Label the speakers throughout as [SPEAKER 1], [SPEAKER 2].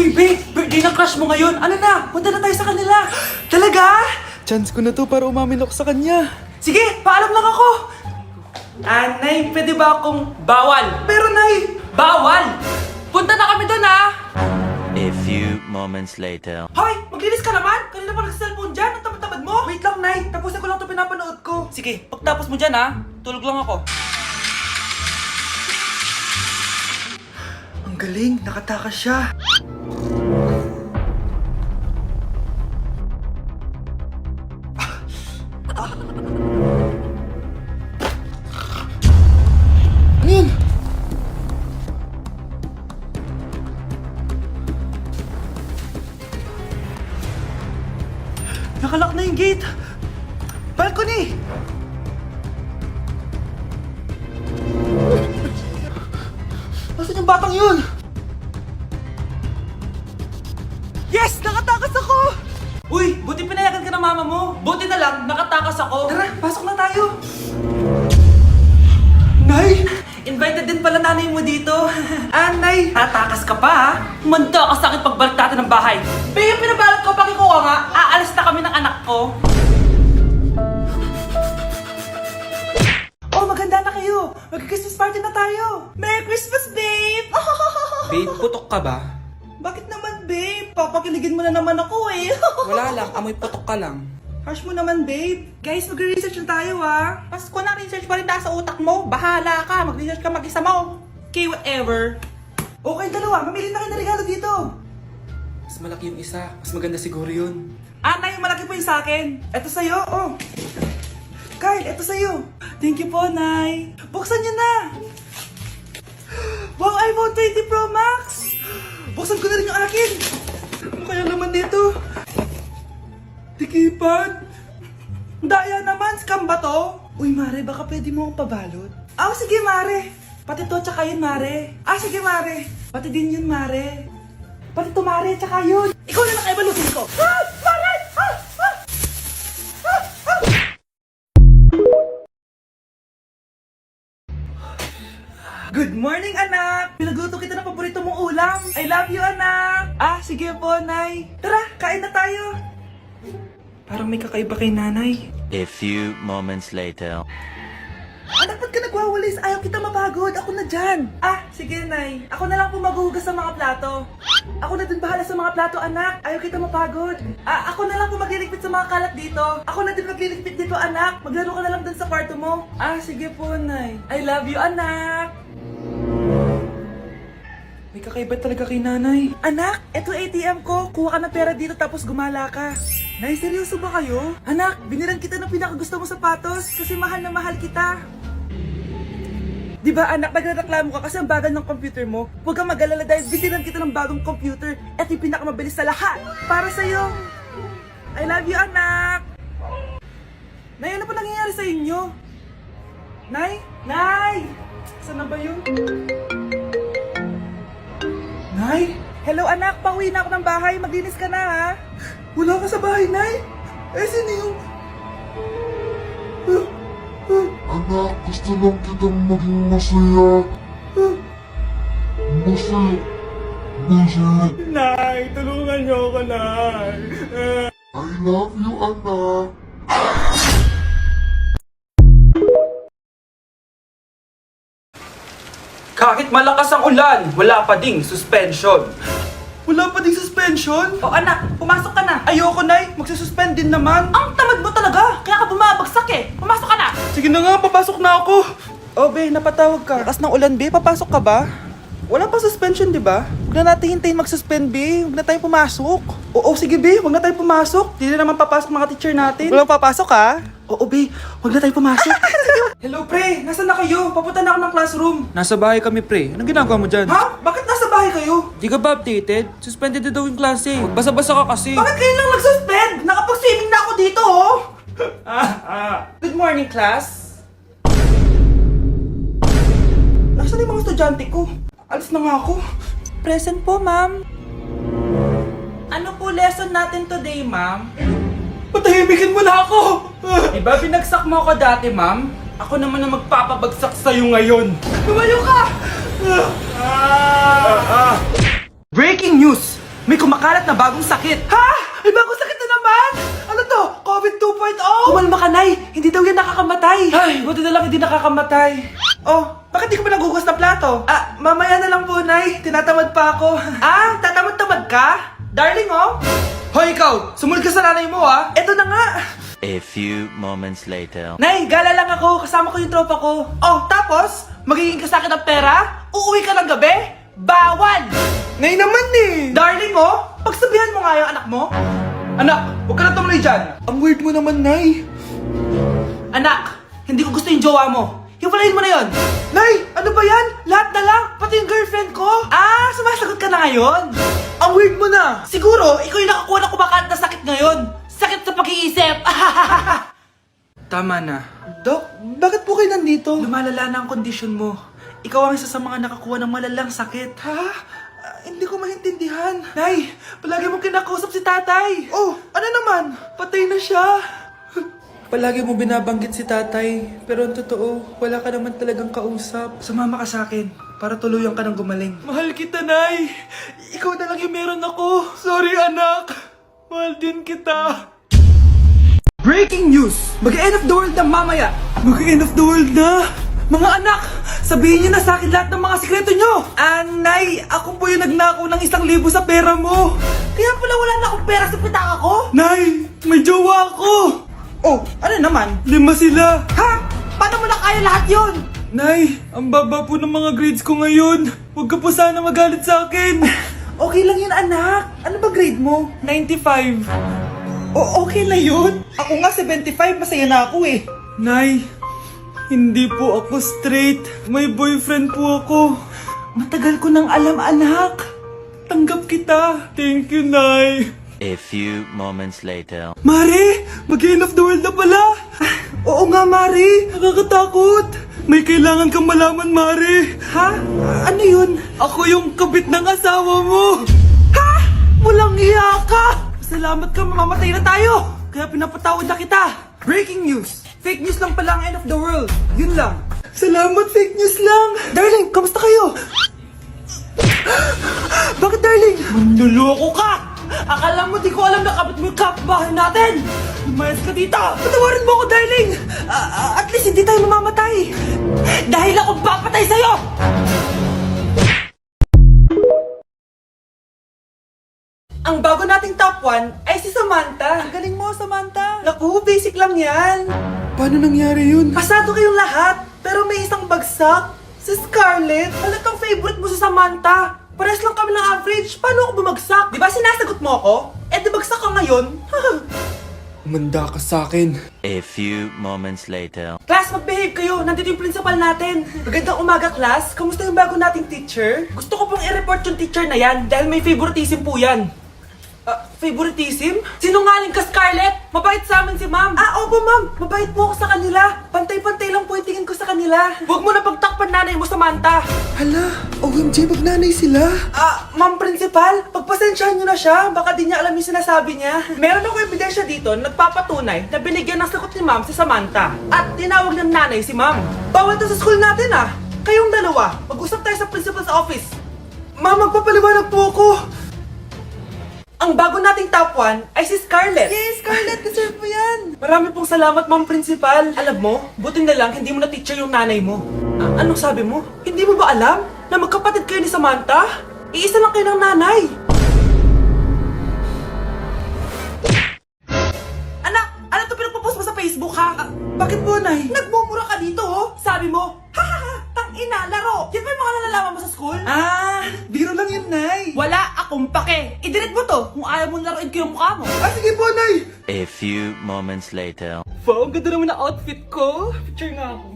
[SPEAKER 1] Uy, babe! Birthday ng crush mo ngayon! Ano na? Punta na tayo sa kanila! Talaga?
[SPEAKER 2] Chance ko na to para umamin ako sa kanya.
[SPEAKER 1] Sige, paalam lang ako! Nay, pwede ba akong bawal? Pero Nay! Bawal! Punta na kami doon, ha!
[SPEAKER 3] A few moments later.
[SPEAKER 1] Hoy! Maglinis ka naman! Kanina pa nag-cellphone dyan! Ang tamad-tamad mo! Wait lang, Nay! Tapusin ko lang ito pinapanood ko. Sige, pagtapos mo dyan, ha? Tulog lang ako.
[SPEAKER 2] Ang galing, nakatakas siya. Ano yun?
[SPEAKER 1] Nakalock na yung gate! Balcony!
[SPEAKER 2] Nasaan yung batang yun?
[SPEAKER 1] Yes! Nakatakas ako! Uy! Buti pinayagan ka ng mama mo! Buti na lang, nakatakas ako! Tara, pasok na tayo! Nay! Invited din pala nanay mo dito. Nay! Tatakas ka pa, ha? Manda ka sa akin pagbalik natin ng bahay. Babe, pinabalot ko, pakikuha nga. Aalis na kami ng anak ko. Oh, maganda na kayo. Mag-Christmas party na tayo. Merry Christmas, babe!
[SPEAKER 4] Babe, putok ka ba?
[SPEAKER 1] Bakit naman, babe? Papakiligin mo na naman ako eh.
[SPEAKER 4] Wala lang, amoy putok ka lang.
[SPEAKER 1] Harsh mo naman, babe. Guys, mag-research na tayo, ha? Pasko na, research pa rin tayo sa utak mo. Bahala ka. Mag-research ka mag-isa mo. Okay, whatever. Okay, dalawa. Mamili na kayo ng regalo dito.
[SPEAKER 4] Mas malaki yung isa, mas maganda siguro yun.
[SPEAKER 1] Nay, malaki po yung sa akin. Ito sa'yo, oh. Kyle, ito sa'yo. Thank you po, Nay. Buksan niyo na. Wow, iPhone 20 Pro Max. Buksan ko na rin yung akin. Ano kaya naman dito? Tikipad. Daya naman, scam ba to? Uy, Mare, baka pwede mo akong pabalot. Sige, Mare. Pati to, tsaka yun, Mare. Sige, Mare. Pati din yun, Mare. Pati to, Mare, tsaka yun. Ikaw na nakaibalutin ko. Mare! Good morning, anak! Pinagluto kita ng paborito mong ulam. I love you, anak! Sige po, Nay. Tara, kain na tayo. Parang may kakaiba kay nanay.
[SPEAKER 3] A few moments later.
[SPEAKER 1] Anak, ba't ka nagwawalis? Ayaw kita mapagod. Ako na dyan. Sige, Nay. Ako na lang po maghuhugas sa mga plato. Ako na din bahala sa mga plato, anak. Ayaw kita mapagod. Ako na lang po magliligpit sa mga kalat dito. Ako na din magliligpit dito, anak. Maglaro ka na lang dun sa kwarto mo. Sige po, Nay. I love you, anak. May kakaiba talaga kay nanay. Anak, eto ATM ko. Kuha ka ng pera dito tapos gumala ka. Nay, seryoso ba kayo? Anak, binilan kita ng pinakagusto mong sapatos kasi mahal na mahal kita. Di ba anak, nagreklamo ka kasi ang bagal ng computer mo? Huwag kang mag-alala dahil binilan kita ng bagong computer at yung pinakamabilis sa lahat. Para sa'yo. I love you, anak. Nay, ano pa nangyayari sa inyo? Nay? Nay! Saan na ba yun? Nay? Hello anak, pauwi na ako ng bahay. Maglinis ka na ha. Wala ka sa bahay, Nay? Sino yung...
[SPEAKER 5] Anak, gusto lang kitang maging masaya. Masaya.
[SPEAKER 1] Nay, tulungan niyo ako, Nay.
[SPEAKER 5] I love you, anak.
[SPEAKER 4] Kahit malakas ang ulan, wala pa ding suspension.
[SPEAKER 1] Wala pa ding suspension? Anak, pumasok ka na.
[SPEAKER 2] Ayoko, Nay. Magsususpend din naman.
[SPEAKER 1] Ang tamad mo talaga. Kaya ka bumabagsak eh. Pumasok ka na.
[SPEAKER 2] Sige na nga, papasok na ako. Be, napatawag ka. Lakas ng ulan, Be. Papasok ka ba? Wala pa suspension, di ba? Huwag na natin hintayin mag-suspend, Be. Huwag na tayo pumasok. Oo, sige, Be. Huwag na tayo pumasok. Hindi na naman papasok mga teacher natin. Walang papasok, ha? Oo, Be. Huwag na tayo pumasok.
[SPEAKER 1] Hello, pre. Nasaan na kayo? Papunta na ako ng classroom.
[SPEAKER 4] Nasa bahay kami, pre. Anong ginagawa mo dyan?
[SPEAKER 1] Ha? Bakit nasa bahay kayo?
[SPEAKER 4] Di ka ba updated? Suspended na daw yung klase. Basa-basa ka kasi.
[SPEAKER 1] Bakit kayo lang nag-suspend? Nakapag-swimming na ako dito, oh. Good morning, class. Nasaan yung mga estudyante ko? Alis na nga ako.
[SPEAKER 4] Present po, ma'am.
[SPEAKER 1] Ano po lesson natin today, ma'am? Patahimikin mo na ako! Diba binagsak mo ako dati, ma'am? Ako naman ang magpapabagsak sa'yo ngayon. Lumayo ka! Breaking news! May kumakalat na bagong sakit. Ha? May bagong sakit na naman? Ano to? COVID 2.0? Kumalma ka, Nay. Hindi daw yan nakakamatay. Ay, buti na lang hindi nakakamatay. Oh, bakit di ka pa nagugas ng plato? Ah, mamaya na lang po, Nay. Tinatamad pa ako. Ah, tatamad-tamad ka? Darling, oh. Hoy, ikaw! Sumunod ka sa nanay mo, ah. Eto na nga.
[SPEAKER 3] A few moments later.
[SPEAKER 1] Nay, gala lang ako. Kasama ko yung tropa ko. Oh, tapos? Magiging ka sa akin ng pera? Uuwi ka ng gabi? Bawal! Nay naman eh! Darling, oh! Pagsabihan mo nga yung anak mo. Anak, huwag ka na tumuloy dyan. Ang weird mo naman, Nay. Anak, hindi ko gusto yung jowa mo. Hiwalayin mo na yon. Nay, ano ba yan? Lahat na lang, pati yung girlfriend ko. Ah, sumasagot ka na ngayon? Ang weird mo na. Siguro, ikaw yung nakakuha ng kumakalat na sakit ngayon. Sakit sa pag-iisip. Tama na. Dok, bakit po kayo nandito? Lumalala na ang kondisyon mo. Ikaw ang isa sa mga nakakuha ng malalang sakit. Ha? Hindi ko maintindihan. Nay, palagi mo kinakausap si tatay. Oh, ano naman? Patay na siya. Palagi mo binabanggit si tatay, pero ang totoo, wala ka naman talagang kausap. Sumama ka sa akin, para tuluyan ka ng gumaling. Mahal kita, Nay! Ikaw na lang yung meron ako. Sorry, anak. Mahal din kita. Breaking news! Mag-end of the world na mamaya! Mag-end of the world na! Mga anak, sabihin niyo na sa akin lahat ng mga sikreto niyo! Nay, ako po yung nagnakaw ng 1,000 sa pera mo! Kaya pala wala na akong pera sa pitaka ko? Nay, may jowa ako! Oh, ano naman? 5 sila! Ha? Paano mo na kaya lahat yon? Nay, ang baba po ng mga grades ko ngayon. Huwag ka po sana magalit sa akin. Okay lang yun, anak. Ano ba grade mo? 95. O, okay na yun. Ako nga 75, masaya na ako eh. Nay, hindi po ako straight. May boyfriend po ako. Matagal ko nang alam, anak. Tanggap kita. Thank you, Nay.
[SPEAKER 3] A few moments later.
[SPEAKER 1] Mare, mag-end of the world na pala. Oo nga, Mare. Nakakatakot. May kailangan kang malaman, Mare. Ha? Ano yun? Ako yung kabit ng asawa mo. Ha? Walang iya ka. Salamat ka, mamamatay na tayo. Kaya pinapatawad na kita. Breaking news. Fake news lang pala ang end of the world. Yun lang. Salamat, fake news lang. Darling, kamusta kayo? Bakit, darling? Manluloko ka! Akala mo di ko alam na kapit mo yung kapbahay natin! Lumayas ka dito! Patawarin mo ako, darling! At least hindi tayo mamamatay! Dahil ako papatay sa'yo! Ang bago nating top 1 ay si Samantha. Ang galing mo, Samantha. Naku, basic lang yan. Paano nangyari yun? Pasado kayong lahat, pero may isang bagsak. Si Scarlett. Halatang favorite mo si Samantha. Pares lang kami ng average. Paano ako bumagsak? Di ba sinasagot mo ako? Eh, di bagsak ka ngayon?
[SPEAKER 2] Umanda ka sa akin.
[SPEAKER 3] A few moments later.
[SPEAKER 1] Class, mag-behave kayo. Nandito yung principal natin. Magandang umaga, class. Kamusta yung bago nating teacher? Gusto ko pong i-report yung teacher na yan dahil may favoritism po yan. Favoritism? Sinungaling ka, Scarlett! Mabait sa amin si ma'am. Opo, ma'am. Mabait po ako sa kanila. Pantay-pantay lang po yung tingin ko sa kanila. Huwag mo na pagtakpan nanay mo, Samantha.
[SPEAKER 2] Hala, OMG, magnanay sila.
[SPEAKER 1] Ma'am principal, pagpasensyahan niyo na siya. Baka di niya alam yung sinasabi niya. Meron ako ebidensya dito na nagpapatunay na binigyan ng sagot ni ma'am si Samantha. At tinawag ng nanay si ma'am. Bawal to sa school natin Kayong dalawa, mag-usap tayo sa principal's office. Ma'am, magpapaliwanag po ako. Ang bago nating top 1 ay si Scarlett. Yes, Scarlett, deserve mo yan. Marami pong salamat, ma'am principal. Alam mo, buti na lang hindi mo na teacher yung nanay mo. Anong sabi mo? Hindi mo ba alam na magkapatid kayo ni Samantha? Iisa lang kayo ng nanay. Anak, ano to pinagpo-post mo sa Facebook, ha? Bakit po, Nay? Nagmumura ka dito, oh. Sabi mo, tang-ina, laro. Yan ba yung mga nalalaman mo sa school? Biro lang yun, Nay. Wala akong pake. I-delete mo to kung ayaw mo laruin ko yung mukha mo. Sige po, Nay.
[SPEAKER 3] A few moments later.
[SPEAKER 1] Wow, ang ganda naman ang outfit ko. Picture nga ako.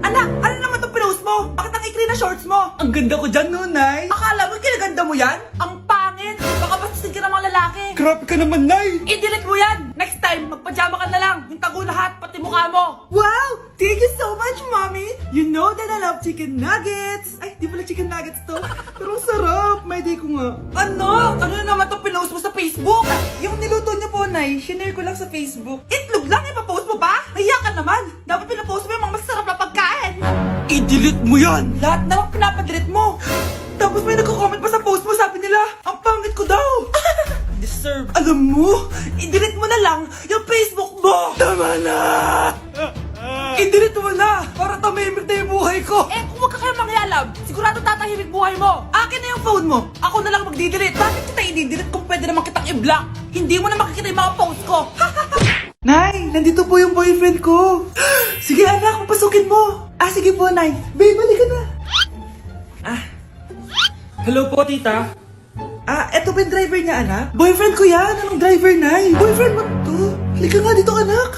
[SPEAKER 1] Anak, ano naman itong pinost mo? Bakit ang ikli na shorts mo? Ang ganda ko dyan, no, Nay? Akala mo kinaganda mo yan? Ang pangit! Baka bastusin ka ng mga lalaki.
[SPEAKER 2] Grabe ka naman, Nay.
[SPEAKER 1] I-delete mo yan! Next time, magpajama ka na lang. Yung tago lahat, pati mukha mo. Wow! Thank you so much, Mommy! You know that I love chicken nuggets! Ay, di pala chicken nuggets to. Pero sarap! May day ko nga. Ano? Ano naman itong pinost mo sa Facebook? Yung niluto niyo po, Nay, shinare ko lang sa Facebook. Itlog lang, ipapost mo ba? Hiya ka naman! Dapat pinapost mo yung mga masarap na pagkain! I-delete mo yan! Lahat na lang pinapadelete mo! Tapos may nagko-comment pa sa post mo, sabi nila, Anak! I-delete mo na! Para tamimik na yung buhay ko!
[SPEAKER 6] Eh, kung wag ka kaya mangyalam, sigurado tatahimik buhay mo.
[SPEAKER 1] Akin na yung phone mo!
[SPEAKER 6] Ako na lang magdidelete. Bakit kita i-delete kung pwede naman kitang i-block? Hindi mo na makikita yung mga post ko.
[SPEAKER 1] Nay, nandito po yung boyfriend ko. Sige anak, papasukin mo. Sige po, Nay. Babe, balik ka na.
[SPEAKER 4] Hello po, tita.
[SPEAKER 1] Eto ba yung driver niya, anak? Boyfriend ko yan. Anong driver, Nay? Boyfriend mo to? Halika nga dito, anak.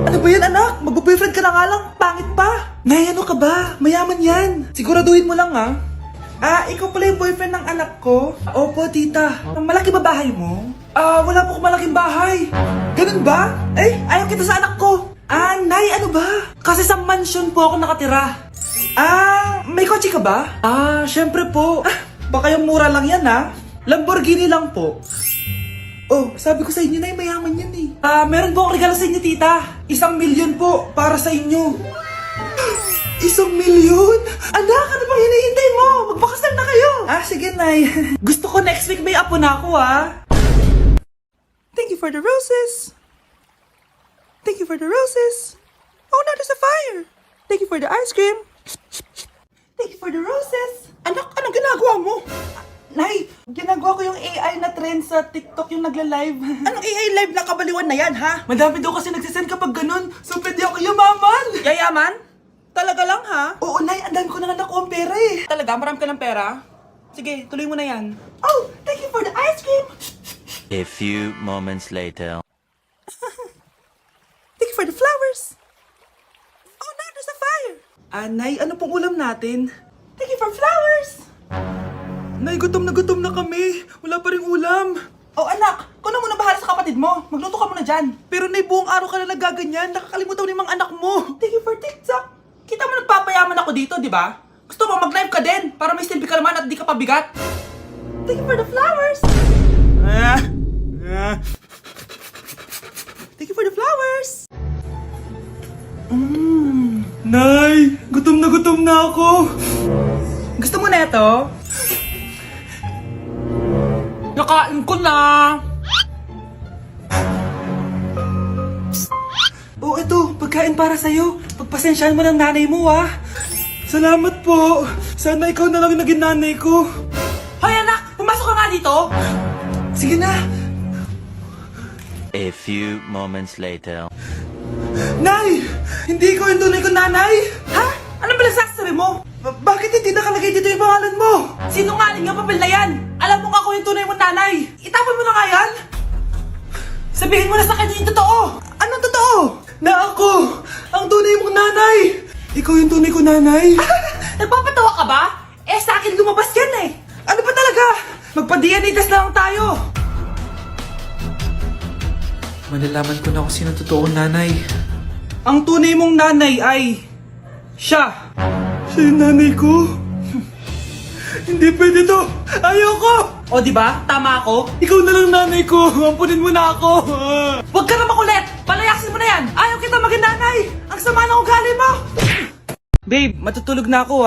[SPEAKER 1] Ano ba yan, anak? Mag-boyfriend ka na nga lang. Pangit pa. Nay, ano ka ba? Mayaman yan. Siguraduhin mo lang, ikaw pala yung boyfriend ng anak ko? Opo, tita. Malaki ba bahay mo? Wala po akong malaking bahay. Ganun ba? Ayaw kita sa anak ko. Nay, ano ba? Kasi sa mansion po ako nakatira. May kotse ka ba? Syempre po. Baka yung mura lang yan, Lamborghini lang po. Oh, sabi ko sa inyo, Nay, mayaman yan eh. Meron po akong regalo sa inyo, tita. 1,000,000 po para sa inyo. 1,000,000? Anak, ano bang hinihintay mo? Magpakasal na kayo. Sige, Nay. Gusto ko next week may apo na ako, Thank you for the roses. Thank you for the roses. Oh, now there's a fire. Thank you for the ice cream. Thank you for the roses. Anak, anong ginagawa mo? Nay, ginagawa ko yung AI na trend sa TikTok yung nagla-live. Anong AI live na kabaliwan na yan, ha? Madami daw kasi nagsisend kapag ganun. So, pwede ako yumaman.
[SPEAKER 6] Yayaman? Talaga lang, ha?
[SPEAKER 1] Oo, Nay, ang dami ko na nga nakuha ang pera eh.
[SPEAKER 6] Talaga? Marami ka ng pera? Sige, tuloy mo na yan.
[SPEAKER 1] Oh, thank you for the ice cream.
[SPEAKER 3] A few moments later.
[SPEAKER 1] Thank you for the flowers. Oh, now there's a fire. Nay, ano pong ulam natin? Thank you for flowers. Nay, gutom na kami. Wala pa rin ulam. Oh, anak, kung na muna bahala sa kapatid mo. Magluto ka muna dyan. Pero Nay, buong araw ka na nagaganyan. Nakakalimutan mo na yung mga anak mo. Thank you for TikTok.
[SPEAKER 6] Kita mo nagpapayaman ako dito, di ba? Gusto mo mag-live ka din para may silbi ka naman at di ka pabigat?
[SPEAKER 1] Thank you for the flowers. Thank you for the flowers. Nay, gutom na ako. Gusto mo na ito?
[SPEAKER 6] Nakain ko na!
[SPEAKER 1] Oh, ito, pagkain para sa'yo. Pagpasensyahan mo ng nanay mo, Salamat po. Sana ikaw na lang naging nanay ko.
[SPEAKER 6] Hoy anak! Pumasok ka nga dito!
[SPEAKER 1] Sige na.
[SPEAKER 3] A few moments later.
[SPEAKER 1] Nay! Hindi ko yung tunay ko nanay.
[SPEAKER 6] Ha? Anong pinagsasabi mo?
[SPEAKER 1] Bakit hindi nakalagay dito yung pangalan mo?
[SPEAKER 6] Sinungaling yung papel na yan! Alam mo nga ako yung tunay mong nanay! Itapon mo na nga yan! Sabihin mo na sa kanya yung totoo!
[SPEAKER 1] Anong totoo? Na ako, ang tunay mong nanay. Ikaw yung tunay ko nanay.
[SPEAKER 6] Nagpapatawa ka ba? Eh sa akin lumabas yan eh!
[SPEAKER 1] Ano ba talaga? Magpa-DNA test na lang tayo. Malalaman ko na kung sino totoong nanay. Ang tunay mong nanay ay siya. Siya yung nanay ko. Hindi pwede to. Ayoko.
[SPEAKER 6] O di ba? Tama ako?
[SPEAKER 1] Ikaw na lang nanay ko. Ampunin mo na ako.
[SPEAKER 6] Huwag ka na makulit! Palayasin mo na yan! Ayaw kita maging nanay! Ang sama ng ugali mo!
[SPEAKER 1] Babe, matutulog na ako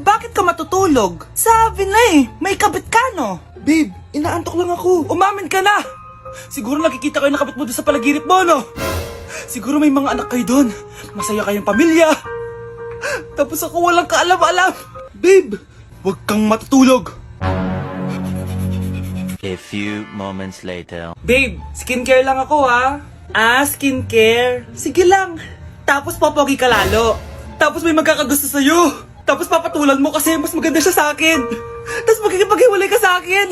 [SPEAKER 6] Bakit ka matutulog? Sabi na may kabit ka no?
[SPEAKER 1] Babe, inaantok lang ako. Umamin ka na. Siguro nakikita ko yung nakabit mo doon sa palagirit mo, no? Siguro may mga anak kayo doon. Masaya kayong pamilya. Tapos ako walang kaalam-alam. Babe, huwag kang matutulog.
[SPEAKER 3] A few moments later.
[SPEAKER 1] Babe, skincare lang ako, skincare. Sige lang. Tapos popogi ka lalo. Tapos may magkakagusto sa'yo. Tapos papatulan mo kasi mas maganda siya sa akin. Tapos magkikipaghiwalay ka sa akin.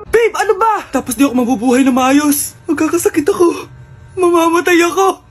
[SPEAKER 1] Babe, ano ba? Tapos di ako mabubuhay na maayos. Magkakasakit ako. Mamamatay ako.